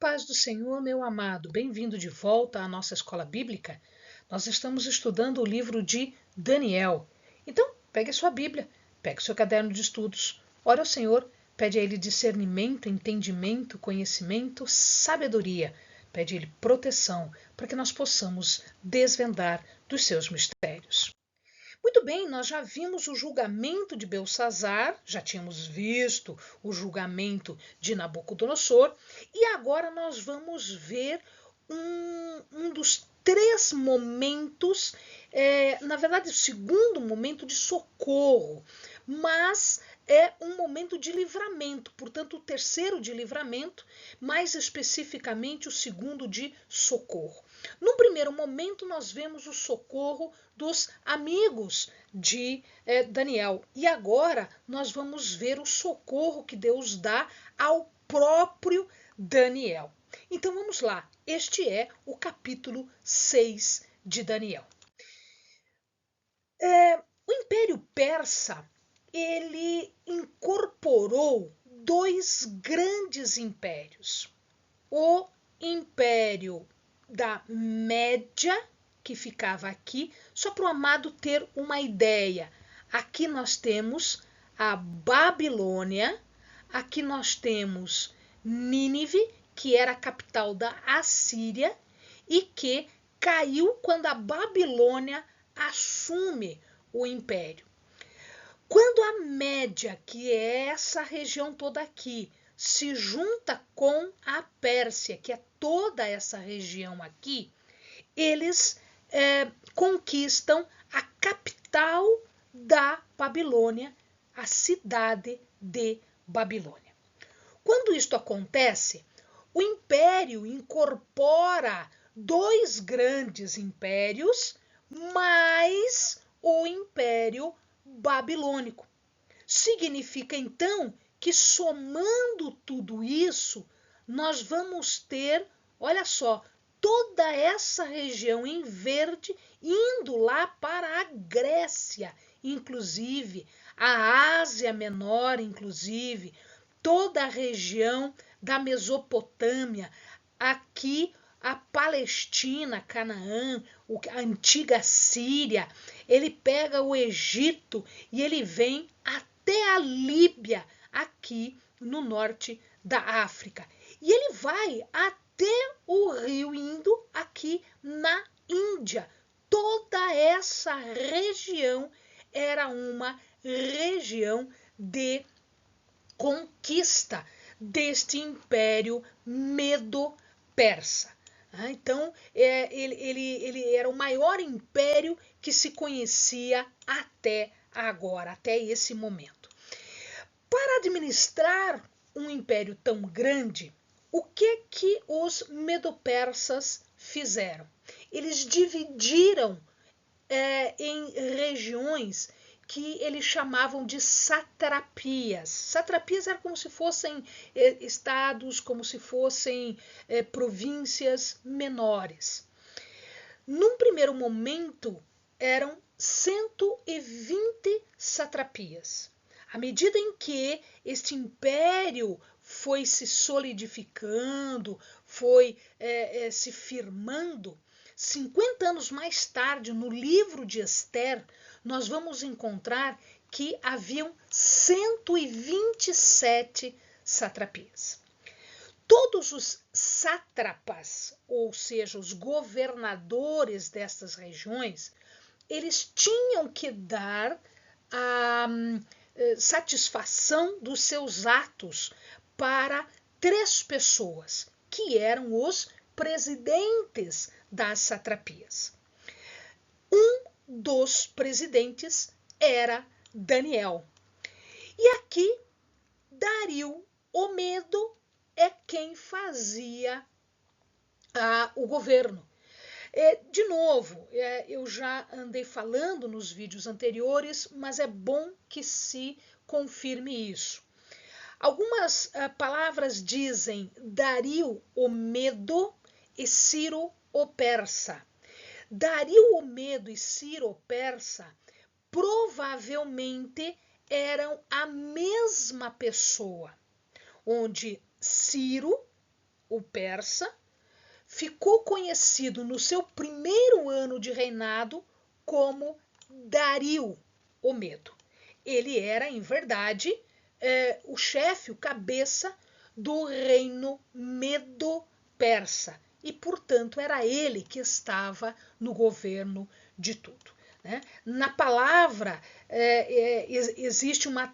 paz do Senhor, meu amado, bem-vindo de volta à nossa escola bíblica. Nós estamos estudando o livro de Daniel. Então, pegue a sua Bíblia, pegue o seu caderno de estudos, ore ao Senhor, pede a Ele discernimento, entendimento, conhecimento, sabedoria. Pede a Ele proteção para que nós possamos desvendar dos seus mistérios. Muito bem, nós já vimos o julgamento de Belsassar, já tínhamos visto o julgamento de Nabucodonosor, e agora nós vamos ver um dos três momentos, na verdade, o segundo momento de socorro, mas é um momento de livramento, portanto, o terceiro de livramento, mais especificamente o segundo de socorro. No primeiro momento, nós vemos o socorro dos amigos de Daniel. E agora nós vamos ver o socorro que Deus dá ao próprio Daniel. Então vamos lá. Este é o capítulo 6 de Daniel. O Império Persa, ele incorporou dois grandes impérios. O Império da Média, que ficava aqui, só para o amado ter uma ideia. Aqui nós temos a Babilônia, aqui nós temos Nínive, que era a capital da Assíria e que caiu quando a Babilônia assume o império. Quando a Média, que é essa região toda aqui, se junta com a Pérsia, que é toda essa região aqui, eles conquistam a capital da Babilônia, a cidade de Babilônia. Quando isto acontece, o império incorpora dois grandes impérios, mais o Império Babilônico. Significa então que, somando tudo isso, nós vamos ter, olha só, toda essa região em verde indo lá para a Grécia, inclusive a Ásia Menor, inclusive toda a região da Mesopotâmia, aqui a Palestina, Canaã, a antiga Síria, ele pega o Egito e ele vem até a Líbia, aqui no norte da África. E ele vai até o rio Indo, aqui na Índia. Toda essa região era uma região de conquista deste império medo-persa. Então, ele era o maior império que se conhecia até agora, até esse momento. Para administrar um império tão grande, o que os medo-persas fizeram? Eles dividiram em regiões que eles chamavam de satrapias. Satrapias eram como se fossem estados, como se fossem províncias menores. Num primeiro momento, eram 120 satrapias. À medida em que este império foi se solidificando, foi se firmando, 50 anos mais tarde, no livro de Ester, nós vamos encontrar que haviam 127 satrapias. Todos os sátrapas, ou seja, os governadores destas regiões, eles tinham que dar a satisfação dos seus atos para 3 pessoas, que eram os presidentes das satrapias. Um dos presidentes era Daniel. E aqui, Dario o Medo é quem fazia o governo. De novo, eu já andei falando nos vídeos anteriores, mas é bom que se confirme isso. Algumas palavras dizem Dario o Medo e Ciro o Persa. Dario o Medo e Ciro o Persa provavelmente eram a mesma pessoa, onde Ciro, o persa, ficou conhecido no seu primeiro ano de reinado como Dario, o Medo. Ele era, em verdade, o chefe, o cabeça do reino Medo-Persa. E, portanto, era ele que estava no governo de tudo. Né? Na palavra, existe uma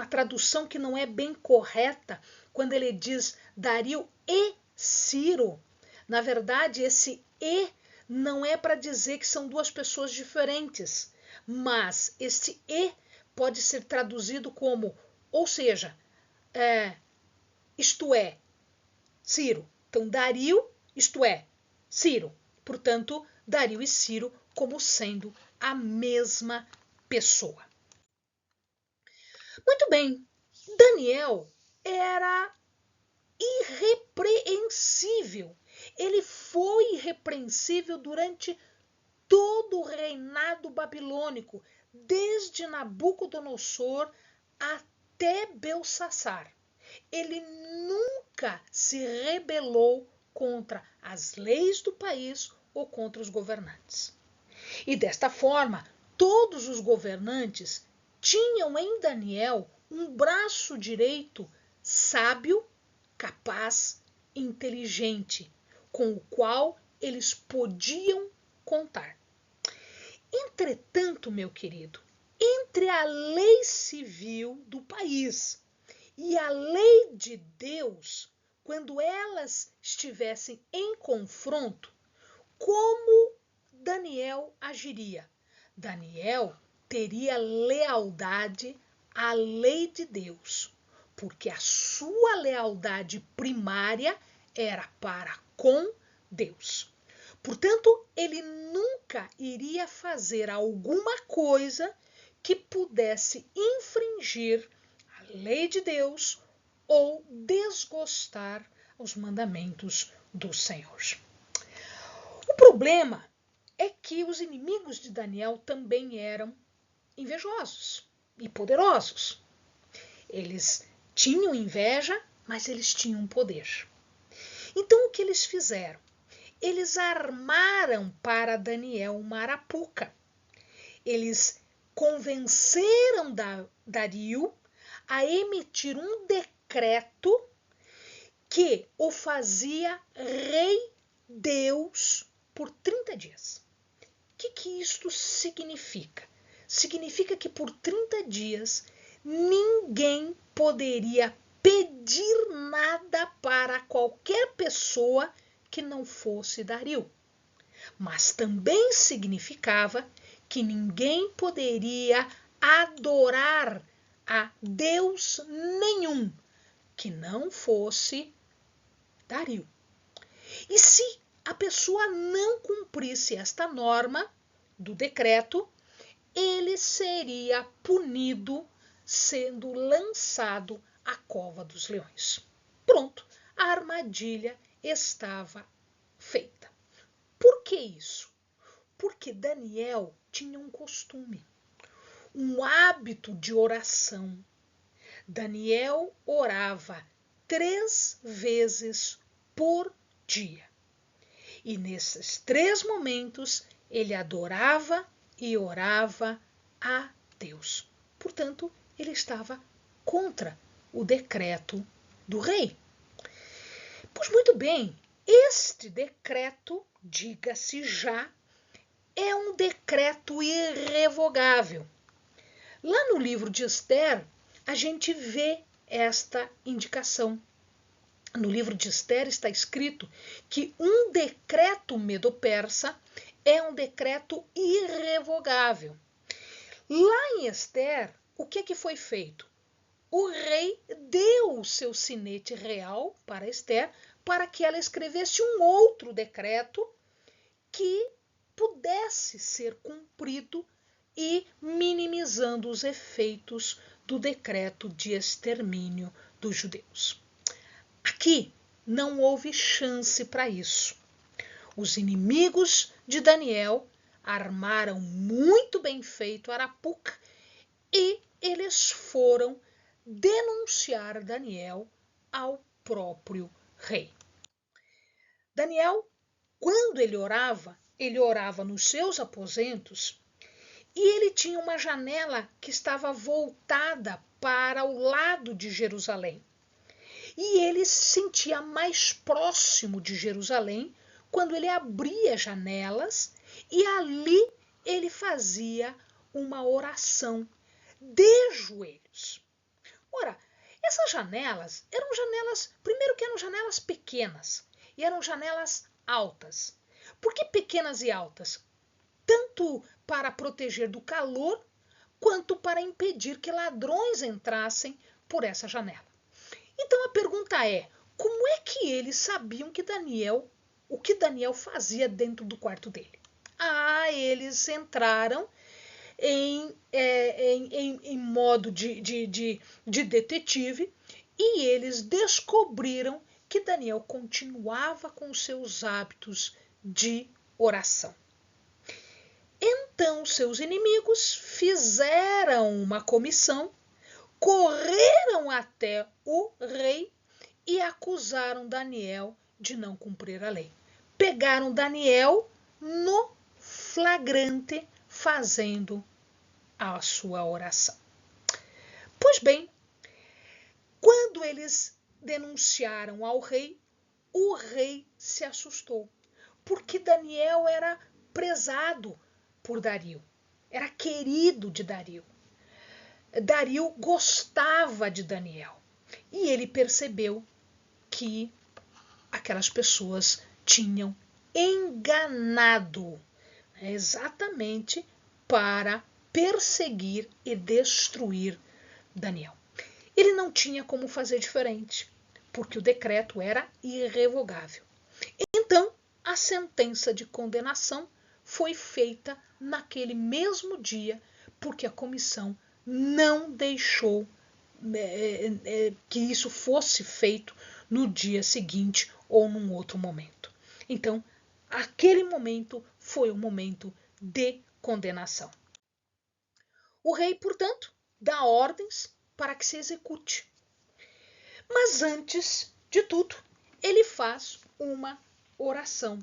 tradução que não é bem correta quando ele diz Dario e Ciro. Na verdade, esse e não é para dizer que são duas pessoas diferentes, mas esse e pode ser traduzido como, ou seja, isto é, Ciro. Então, Dario, isto é, Ciro. Portanto, Dario e Ciro como sendo a mesma pessoa. Muito bem, Daniel era irrepreensível. Ele foi irrepreensível durante todo o reinado babilônico, desde Nabucodonosor até Belsassar. Ele nunca se rebelou contra as leis do país ou contra os governantes. E desta forma, todos os governantes tinham em Daniel um braço direito sábio, capaz, inteligente, com o qual eles podiam contar. Entretanto, meu querido, entre a lei civil do país e a lei de Deus, quando elas estivessem em confronto, como Daniel agiria? Daniel teria lealdade à lei de Deus, porque a sua lealdade primária era para com Deus. Portanto, ele nunca iria fazer alguma coisa que pudesse infringir a lei de Deus ou desgostar os mandamentos do Senhor. O problema é que os inimigos de Daniel também eram invejosos e poderosos. Eles tinham inveja, mas eles tinham poder. Então, o que eles fizeram? Eles armaram para Daniel uma arapuca. Eles convenceram Dario a emitir um decreto que o fazia rei Deus por 30 dias. O que isto significa? Significa que por 30 dias ninguém poderia pedir nada para qualquer pessoa que não fosse Dario. Mas também significava que ninguém poderia adorar a Deus nenhum que não fosse Dario. E se a pessoa não cumprisse esta norma do decreto, ele seria punido sendo lançado à cova dos leões. Pronto, a armadilha estava feita. Por que isso? Porque Daniel tinha um costume, um hábito de oração. Daniel orava 3 vezes por dia. E nesses 3 momentos, ele adorava e orava a Deus. Portanto, ele estava contra o decreto do rei. Pois muito bem, este decreto, diga-se já, é um decreto irrevogável. Lá no livro de Esther, a gente vê esta indicação. No livro de Esther está escrito que um decreto medo-persa é um decreto irrevogável. Lá em Esther, o que foi feito? O rei deu o seu sinete real para Esther para que ela escrevesse um outro decreto que pudesse ser cumprido e minimizando os efeitos do decreto de extermínio dos judeus. Aqui não houve chance para isso. Os inimigos de Daniel armaram muito bem feito a arapuca e eles foram denunciar Daniel ao próprio rei. Daniel, quando ele orava nos seus aposentos e ele tinha uma janela que estava voltada para o lado de Jerusalém. E ele se sentia mais próximo de Jerusalém quando ele abria janelas e ali ele fazia uma oração de joelhos. Ora, essas janelas eram janelas, primeiro que eram janelas pequenas e eram janelas altas. Por que pequenas e altas? Tanto para proteger do calor, quanto para impedir que ladrões entrassem por essa janela. Então a pergunta é, como é que eles sabiam o que Daniel fazia dentro do quarto dele? Eles entraram em modo de detetive e eles descobriram que Daniel continuava com os seus hábitos de oração. Então seus inimigos fizeram uma comissão, correram até o rei e acusaram Daniel de não cumprir a lei. Pegaram Daniel no flagrante fazendo a sua oração. Pois bem, quando eles denunciaram ao rei, o rei se assustou, porque Daniel era prezado por Dario, era querido de Dario. Dario gostava de Daniel e ele percebeu que aquelas pessoas tinham enganado exatamente para perseguir e destruir Daniel. Ele não tinha como fazer diferente, porque o decreto era irrevogável. Então, a sentença de condenação foi feita naquele mesmo dia, porque a comissão não deixou que isso fosse feito no dia seguinte ou num outro momento. Então, aquele momento foi o momento de condenação. O rei, portanto, dá ordens para que se execute. Mas antes de tudo, ele faz uma oração.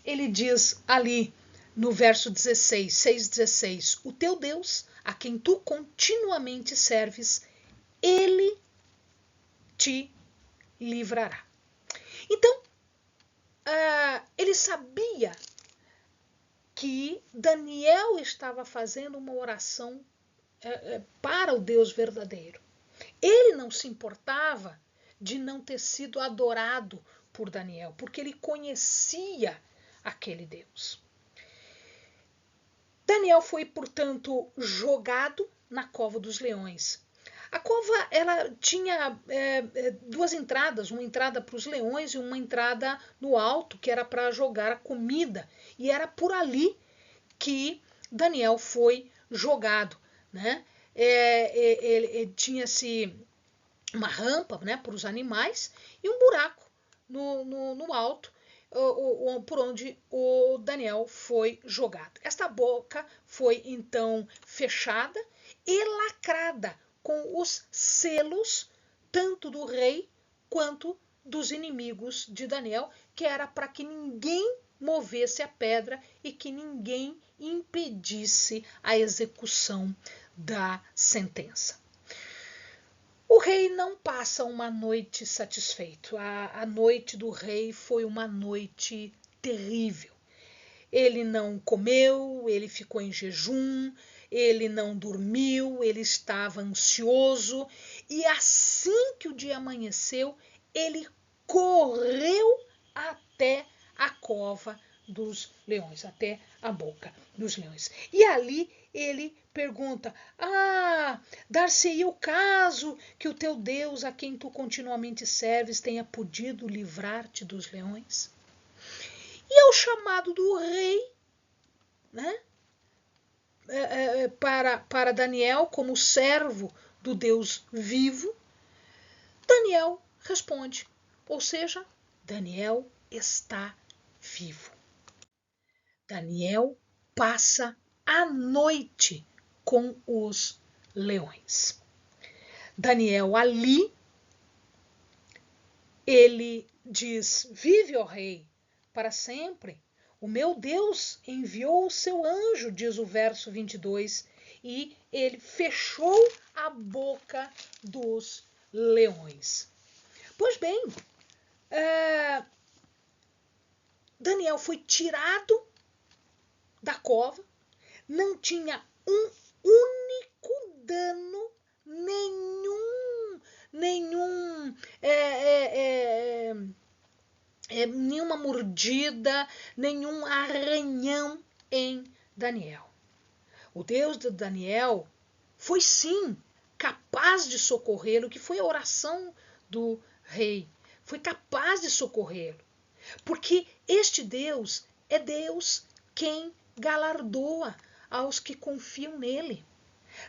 Ele diz ali no verso 16, 6:16, o teu Deus, a quem tu continuamente serves, ele te livrará. Então, ele sabia que Daniel estava fazendo uma oração para o Deus verdadeiro. Ele não se importava de não ter sido adorado por Daniel, porque ele conhecia aquele Deus. Daniel foi, portanto, jogado na cova dos leões. A cova ela tinha duas entradas, uma entrada para os leões e uma entrada no alto, que era para jogar a comida. E era por ali que Daniel foi jogado. Tinha-se uma rampa para os animais e um buraco no alto, por onde o Daniel foi jogado. Esta boca foi então fechada e lacrada com os selos tanto do rei quanto dos inimigos de Daniel, que era para que ninguém movesse a pedra e que ninguém impedisse a execução da sentença. O rei não passa uma noite satisfeito. A noite do rei foi uma noite terrível. Ele não comeu, ele ficou em jejum, ele não dormiu, ele estava ansioso. E assim que o dia amanheceu, ele correu até a cova dos leões, até a boca dos leões. E ali ele pergunta, dar-se-ia o caso que o teu Deus, a quem tu continuamente serves, tenha podido livrar-te dos leões? E ao chamado do rei, para Daniel como servo do Deus vivo, Daniel responde, ou seja, Daniel está vivo. Daniel passa a noite com os leões. Daniel ali ele diz: vive, ó rei, para sempre. O meu Deus enviou o seu anjo, diz o verso 22, e ele fechou a boca dos leões. Pois bem, Daniel foi tirado da cova, não tinha um único dano, nenhuma mordida, nenhum arranhão em Daniel. O Deus de Daniel foi sim capaz de socorrê-lo, que foi a oração do rei. Foi capaz de socorrê-lo. Porque este Deus é Deus quem galardoa aos que confiam nele.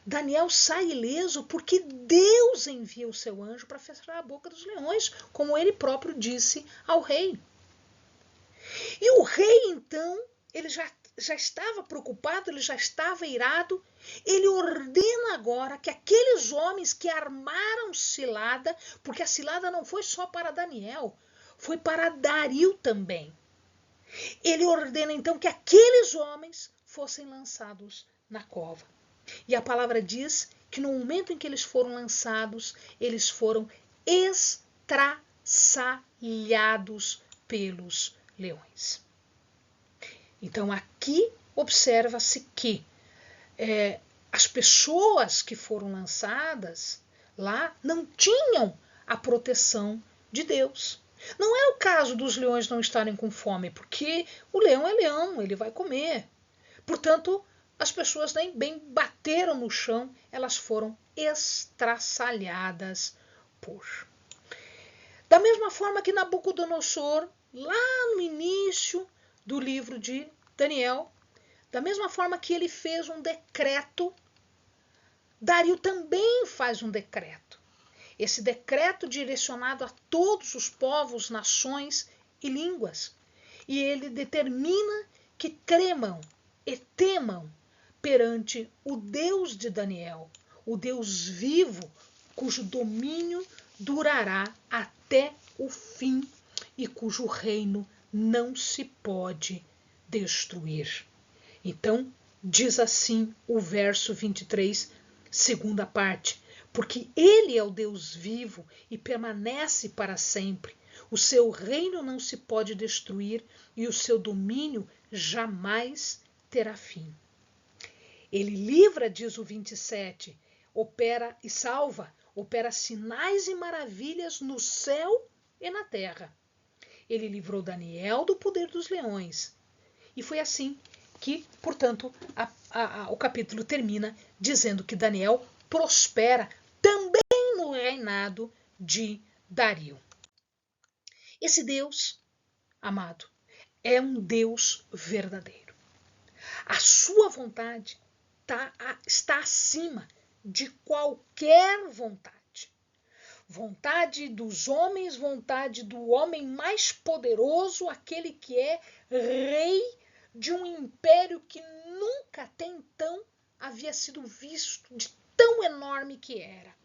Daniel sai ileso porque Deus envia o seu anjo para fechar a boca dos leões, como ele próprio disse ao rei. E o rei, então, ele já estava preocupado, ele já estava irado. Ele ordena agora que aqueles homens que armaram cilada, porque a cilada não foi só para Daniel, foi para Dario também. Ele ordena então que aqueles homens fossem lançados na cova. E a palavra diz que no momento em que eles foram lançados, eles foram estraçalhados pelos leões. Então aqui observa-se que as pessoas que foram lançadas lá não tinham a proteção de Deus. Não é o caso dos leões não estarem com fome, porque o leão é leão, ele vai comer. Portanto, as pessoas nem bem bateram no chão, elas foram estraçalhadas por. Da mesma forma que Nabucodonosor, lá no início do livro de Daniel, da mesma forma que ele fez um decreto, Dario também faz um decreto. Esse decreto direcionado a todos os povos, nações e línguas. E ele determina que tremam e temam perante o Deus de Daniel, o Deus vivo, cujo domínio durará até o fim e cujo reino não se pode destruir. Então, diz assim o verso 23, segunda parte: porque ele é o Deus vivo e permanece para sempre. O seu reino não se pode destruir e o seu domínio jamais terá fim. Ele livra, diz o 27, opera e salva, opera sinais e maravilhas no céu e na terra. Ele livrou Daniel do poder dos leões. E foi assim que, portanto, o capítulo termina dizendo que Daniel prospera também no reinado de Dario. Esse Deus, amado, é um Deus verdadeiro. A sua vontade está acima de qualquer vontade. Vontade dos homens, vontade do homem mais poderoso, aquele que é rei de um império que nunca até então havia sido visto, de tão enorme que era.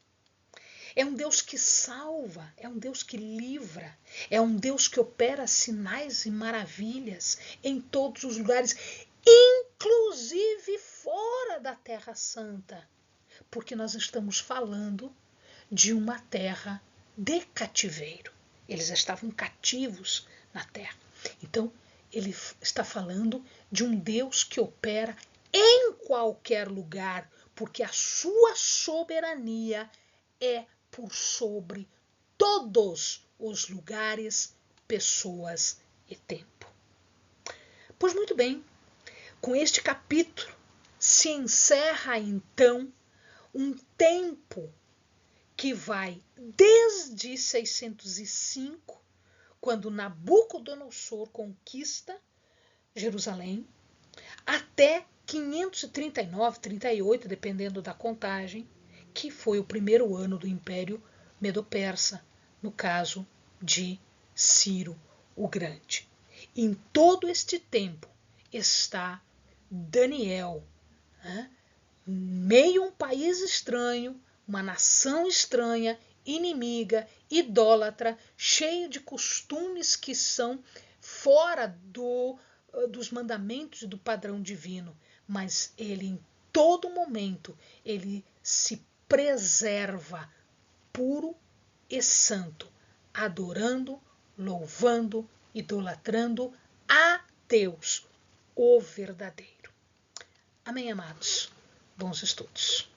É um Deus que salva, é um Deus que livra, é um Deus que opera sinais e maravilhas em todos os lugares, inclusive fora da Terra Santa, porque nós estamos falando de uma terra de cativeiro. Eles estavam cativos na terra. Então, ele está falando de um Deus que opera em qualquer lugar, porque a sua soberania é por sobre todos os lugares, pessoas e tempo. Pois muito bem, com este capítulo se encerra então um tempo que vai desde 605, quando Nabucodonosor conquista Jerusalém, até 539, 38, dependendo da contagem, que foi o primeiro ano do Império Medo-Persa, no caso de Ciro o Grande. Em todo este tempo está Daniel, meio a um país estranho, uma nação estranha, inimiga, idólatra, cheio de costumes que são fora dos mandamentos e do padrão divino. Mas ele, em todo momento, ele se preserva puro e santo, adorando, louvando, idolatrando a Deus, o verdadeiro. Amém, amados? Bons estudos.